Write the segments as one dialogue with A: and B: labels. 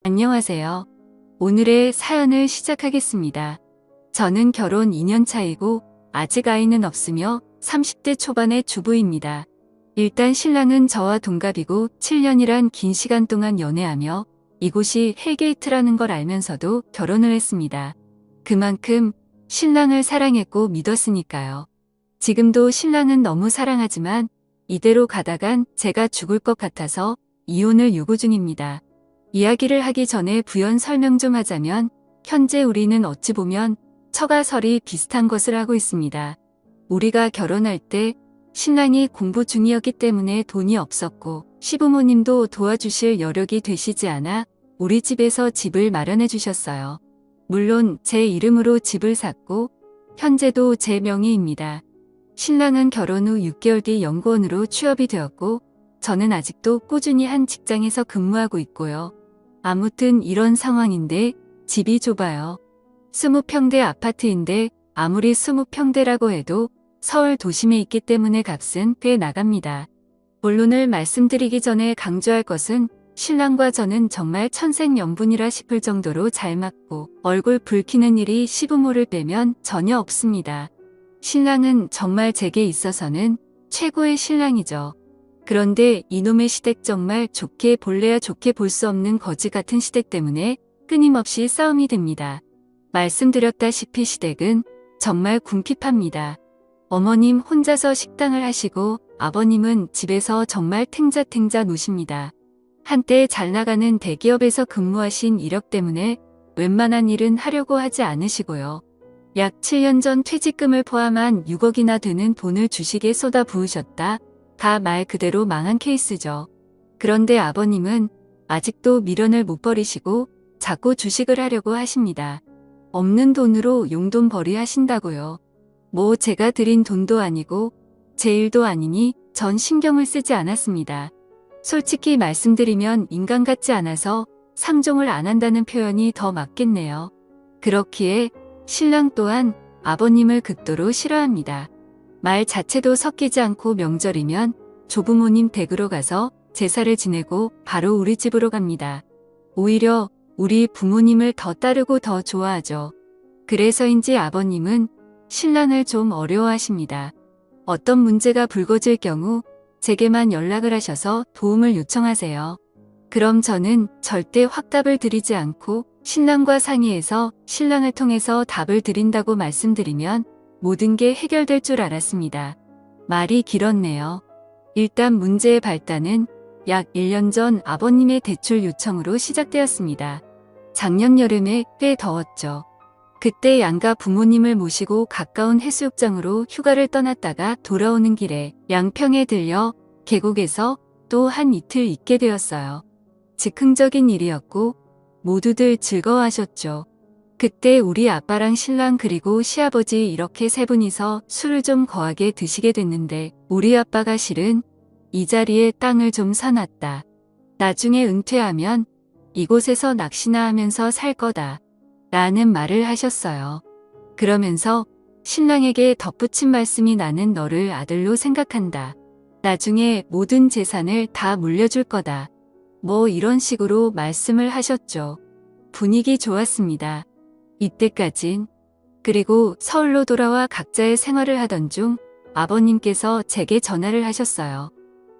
A: 안녕하세요. 오늘의 사연을 시작하겠습니다. 저는 결혼 2년 차이고 아직 아이는 없으며 30대 초반의 주부입니다. 일단 신랑은 저와 동갑이고 7년이란 긴 시간 동안 연애하며 이곳이 헬게이트라는 걸 알면서도 결혼을 했습니다. 그만큼 신랑을 사랑했고 믿었으니까요. 지금도 신랑은 너무 사랑하지만 이대로 가다간 제가 죽을 것 같아서 이혼을 요구 중입니다. 이야기를 하기 전에 부연 설명 좀 하자면 현재 우리는 어찌 보면 처가설이 비슷한 것을 하고 있습니다. 우리가 결혼할 때 신랑이 공부 중이었기 때문에 돈이 없었고 시부모님도 도와주실 여력이 되시지 않아 우리 집에서 집을 마련해 주셨어요. 물론 제 이름으로 집을 샀고 현재도 제 명의입니다. 신랑은 결혼 후 6개월 뒤 연구원으로 취업이 되었고 저는 아직도 꾸준히 한 직장에서 근무하고 있고요. 아무튼 이런 상황인데 집이 좁아요. 20평대 아파트인데 아무리 20평대라고 해도 서울 도심에 있기 때문에 값은 꽤 나갑니다. 본론을 말씀드리기 전에 강조할 것은 신랑과 저는 정말 천생연분이라 싶을 정도로 잘 맞고 얼굴 붉히는 일이 시부모를 빼면 전혀 없습니다. 신랑은 정말 제게 있어서는 최고의 신랑이죠. 그런데 이놈의 시댁 정말 좋게 볼래야 좋게 볼 수 없는 거지 같은 시댁 때문에 끊임없이 싸움이 됩니다. 말씀드렸다시피 시댁은 정말 궁핍합니다. 어머님 혼자서 식당을 하시고 아버님은 집에서 정말 탱자탱자 노십니다. 한때 잘 나가는 대기업에서 근무하신 이력 때문에 웬만한 일은 하려고 하지 않으시고요. 약 7년 전 퇴직금을 포함한 6억이나 되는 돈을 주식에 쏟아 부으셨다. 다 말 그대로 망한 케이스죠. 그런데 아버님은 아직도 미련을 못 버리시고 자꾸 주식을 하려고 하십니다. 없는 돈으로 용돈벌이 하신다고요. 뭐 제가 드린 돈도 아니고 제 일도 아니니 전 신경을 쓰지 않았습니다. 솔직히 말씀드리면 인간 같지 않아서 상종을 안 한다는 표현이 더 맞겠네요. 그렇기에 신랑 또한 아버님을 극도로 싫어합니다. 말 자체도 섞이지 않고 명절이면 조부모님 댁으로 가서 제사를 지내고 바로 우리 집으로 갑니다. 오히려 우리 부모님을 더 따르고 더 좋아하죠. 그래서인지 아버님은 신랑을 좀 어려워하십니다. 어떤 문제가 불거질 경우 제게만 연락을 하셔서 도움을 요청하세요. 그럼 저는 절대 확답을 드리지 않고 신랑과 상의해서 신랑을 통해서 답을 드린다고 말씀드리면 모든 게 해결될 줄 알았습니다. 말이 길었네요. 일단 문제의 발단은 약 1년 전 아버님의 대출 요청으로 시작되었습니다. 작년 여름에 꽤 더웠죠. 그때 양가 부모님을 모시고 가까운 해수욕장으로 휴가를 떠났다가 돌아오는 길에 양평에 들려 계곡에서 또 한 이틀 있게 되었어요. 즉흥적인 일이었고 모두들 즐거워하셨죠. 그때 우리 아빠랑 신랑 그리고 시아버지 이렇게 세 분이서 술을 좀 거하게 드시게 됐는데 우리 아빠가 실은 이 자리에 땅을 좀 사놨다. 나중에 은퇴하면 이곳에서 낚시나 하면서 살 거다. 라는 말을 하셨어요. 그러면서 신랑에게 덧붙인 말씀이 나는 너를 아들로 생각한다. 나중에 모든 재산을 다 물려줄 거다. 뭐 이런 식으로 말씀을 하셨죠. 분위기 좋았습니다. 이때까진. 그리고 서울로 돌아와 각자의 생활을 하던 중 아버님께서 제게 전화를 하셨어요.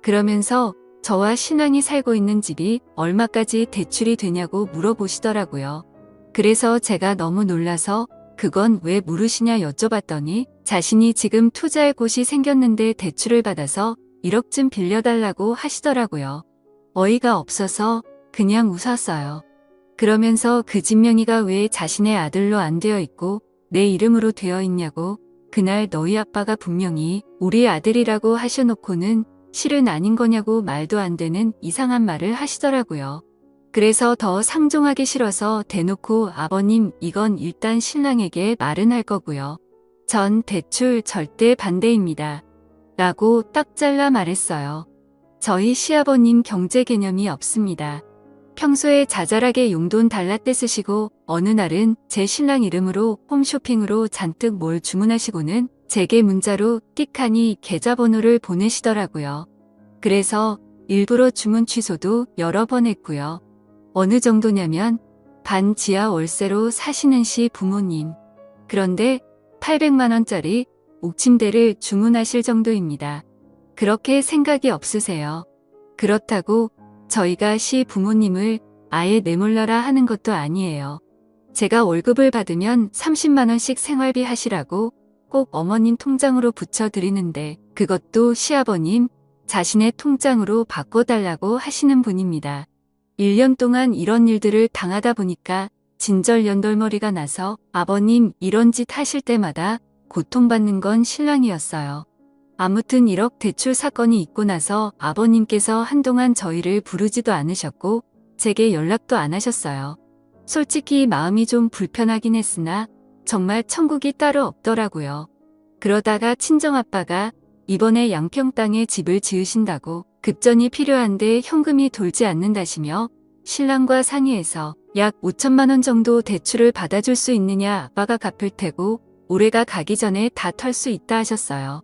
A: 그러면서 저와 신랑이 살고 있는 집이 얼마까지 대출이 되냐고 물어보시더라고요. 그래서 제가 너무 놀라서 그건 왜 물으시냐 여쭤봤더니 자신이 지금 투자할 곳이 생겼는데 대출을 받아서 1억쯤 빌려달라고 하시더라고요. 어이가 없어서 그냥 웃었어요. 그러면서 그 집 명의가 왜 자신의 아들로 안 되어 있고 내 이름으로 되어 있냐고 그날 너희 아빠가 분명히 우리 아들이라고 하셔놓고는 실은 아닌 거냐고 말도 안 되는 이상한 말을 하시더라고요. 그래서 더 상종하기 싫어서 대놓고 아버님 이건 일단 신랑에게 말은 할 거고요. 전 대출 절대 반대입니다. 라고 딱 잘라 말했어요. 저희 시아버님 경제 개념이 없습니다. 평소에 자잘하게 용돈 달라떼 쓰시고 어느 날은 제 신랑 이름으로 홈쇼핑으로 잔뜩 뭘 주문하시고는 제게 문자로 띡하니 계좌번호를 보내시더라고요. 그래서 일부러 주문 취소도 여러 번 했고요. 어느 정도냐면 반 지하 월세로 사시는 시부모님. 그런데 800만 원짜리 옥침대를 주문하실 정도입니다. 그렇게 생각이 없으세요? 그렇다고 저희가 시부모님을 아예 내몰라라 하는 것도 아니에요. 제가 월급을 받으면 30만 원씩 생활비 하시라고 꼭 어머님 통장으로 붙여드리는데 그것도 시아버님 자신의 통장으로 바꿔달라고 하시는 분입니다. 1년 동안 이런 일들을 당하다 보니까 진절연돌머리가 나서 아버님 이런 짓 하실 때마다 고통받는 건 신랑이었어요. 아무튼 1억 대출 사건이 있고 나서 아버님께서 한동안 저희를 부르지도 않으셨고 제게 연락도 안 하셨어요. 솔직히 마음이 좀 불편하긴 했으나 정말 천국이 따로 없더라고요. 그러다가 친정아빠가 이번에 양평 땅에 집을 지으신다고 급전이 필요한데 현금이 돌지 않는다시며 신랑과 상의해서 약 5천만 원 정도 대출을 받아줄 수 있느냐 아빠가 갚을 테고 올해가 가기 전에 다 털 수 있다 하셨어요.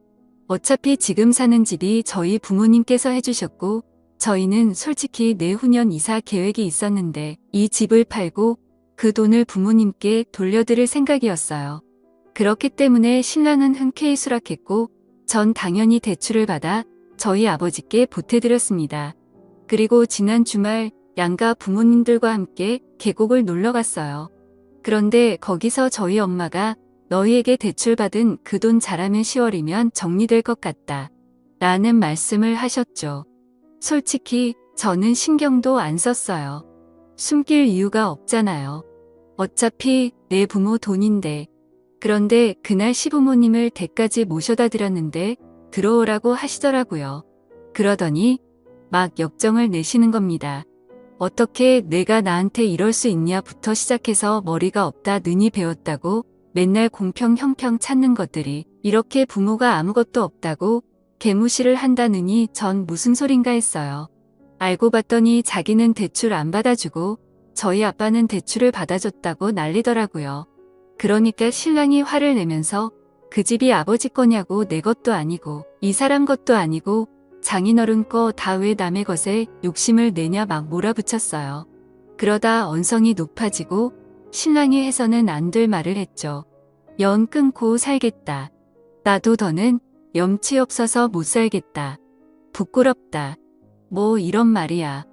A: 어차피 지금 사는 집이 저희 부모님께서 해주셨고 저희는 솔직히 내후년 이사 계획이 있었는데 이 집을 팔고 그 돈을 부모님께 돌려드릴 생각이었어요. 그렇기 때문에 신랑은 흔쾌히 수락했고 전 당연히 대출을 받아 저희 아버지께 보태드렸습니다. 그리고 지난 주말 양가 부모님들과 함께 계곡을 놀러 갔어요. 그런데 거기서 저희 엄마가 너희에게 대출받은 그 돈 잘하면 10월이면 정리될 것 같다 라는 말씀을 하셨죠. 솔직히 저는 신경도 안 썼어요. 숨길 이유가 없잖아요. 어차피 내 부모 돈인데. 그런데 그날 시부모님을 댁까지 모셔다 드렸는데 들어오라고 하시더라고요. 그러더니 막 역정을 내시는 겁니다. 어떻게 내가 나한테 이럴 수 있냐부터 시작해서 머리가 없다 능히 배웠다고 맨날 공평 형평 찾는 것들이 이렇게 부모가 아무것도 없다고 개무시를 한다느니 전 무슨 소린가 했어요. 알고 봤더니 자기는 대출 안 받아주고 저희 아빠는 대출을 받아줬다고 난리더라고요. 그러니까 신랑이 화를 내면서 그 집이 아버지 거냐고 내 것도 아니고 이 사람 것도 아니고 장인어른 거 다 왜 남의 것에 욕심을 내냐 막 몰아붙였어요. 그러다 언성이 높아지고 신랑이 해서는 안 될 말을 했죠. 연 끊고 살겠다. 나도 더는 염치 없어서 못 살겠다. 부끄럽다. 뭐 이런 말이야.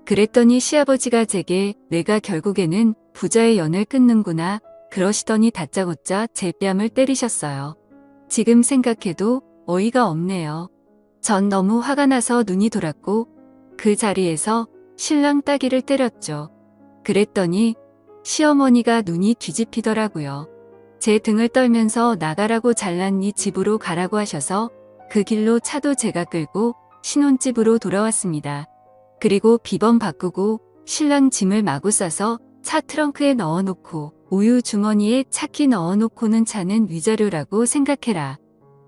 A: 그랬더니 시아버지가 제게 내가 결국에는 부자의 연을 끊는구나 그러시더니 다짜고짜 제 뺨을 때리셨어요. 지금 생각해도 어이가 없네요. 전 너무 화가 나서 눈이 돌았고 그 자리에서 신랑 따귀를 때렸죠. 그랬더니 시어머니가 눈이 뒤집히더라고요. 제 등을 떨면서 나가라고 잘난 네 집으로 가라고 하셔서 그 길로 차도 제가 끌고 신혼집으로 돌아왔습니다. 그리고 비번 바꾸고 신랑 짐을 마구 싸서 차 트렁크에 넣어놓고 우유 주머니에 차키 넣어놓고는 차는 위자료라고 생각해라.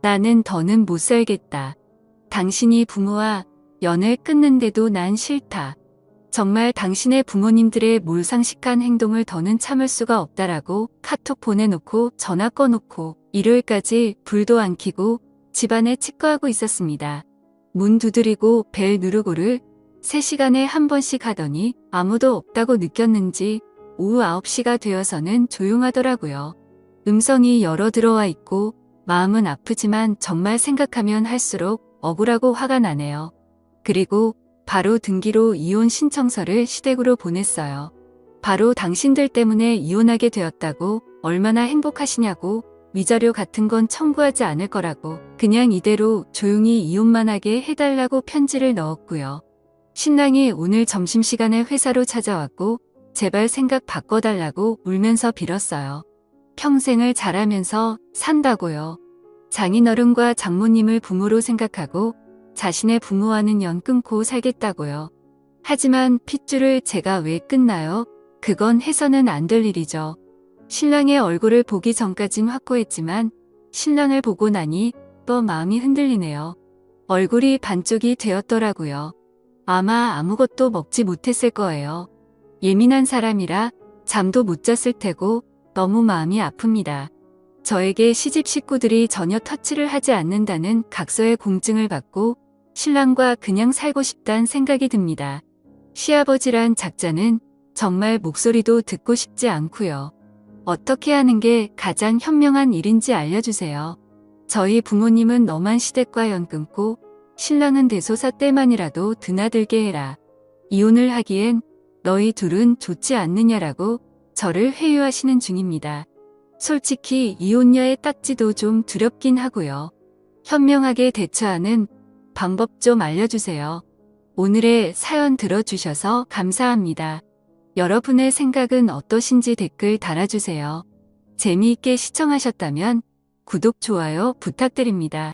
A: 나는 더는 못 살겠다. 당신이 부모와 연을 끊는데도 난 싫다. 정말 당신의 부모님들의 몰상식한 행동을 더는 참을 수가 없다라고 카톡 보내놓고 전화 꺼놓고 일요일까지 불도 안 켜고 집안에 치과하고 있었습니다. 문 두드리고 벨 누르고를 3시간에 한 번씩 하더니 아무도 없다고 느꼈는지 오후 9시가 되어서는 조용하더라고요. 음성이 여러 들어와 있고 마음은 아프지만 정말 생각하면 할수록 억울하고 화가 나네요. 그리고 바로 등기로 이혼 신청서를 시댁으로 보냈어요. 바로 당신들 때문에 이혼하게 되었다고 얼마나 행복하시냐고 위자료 같은 건 청구하지 않을 거라고 그냥 이대로 조용히 이혼만 하게 해달라고 편지를 넣었고요. 신랑이 오늘 점심시간에 회사로 찾아왔고 제발 생각 바꿔달라고 울면서 빌었어요. 평생을 잘하면서 산다고요. 장인어른과 장모님을 부모로 생각하고 자신의 부모와는 연 끊고 살겠다고요. 하지만 핏줄을 제가 왜 끊나요? 그건 해서는 안 될 일이죠. 신랑의 얼굴을 보기 전까진 확고했지만 신랑을 보고 나니 또 마음이 흔들리네요. 얼굴이 반쪽이 되었더라고요. 아마 아무것도 먹지 못했을 거예요. 예민한 사람이라 잠도 못 잤을 테고 너무 마음이 아픕니다. 저에게 시집 식구들이 전혀 터치를 하지 않는다는 각서의 공증을 받고 신랑과 그냥 살고 싶단 생각이 듭니다. 시아버지란 작자는 정말 목소리도 듣고 싶지 않고요. 어떻게 하는 게 가장 현명한 일인지 알려주세요. 저희 부모님은 너만 시댁과 연 끊고 신랑은 대소사 때만이라도 드나들게 해라. 이혼을 하기엔 너희 둘은 좋지 않느냐라고 저를 회유하시는 중입니다. 솔직히 이혼녀의 딱지도 좀 두렵긴 하고요. 현명하게 대처하는 방법 좀 알려주세요. 오늘의 사연 들어주셔서 감사합니다. 여러분의 생각은 어떠신지 댓글 달아주세요. 재미있게 시청하셨다면 구독, 좋아요 부탁드립니다.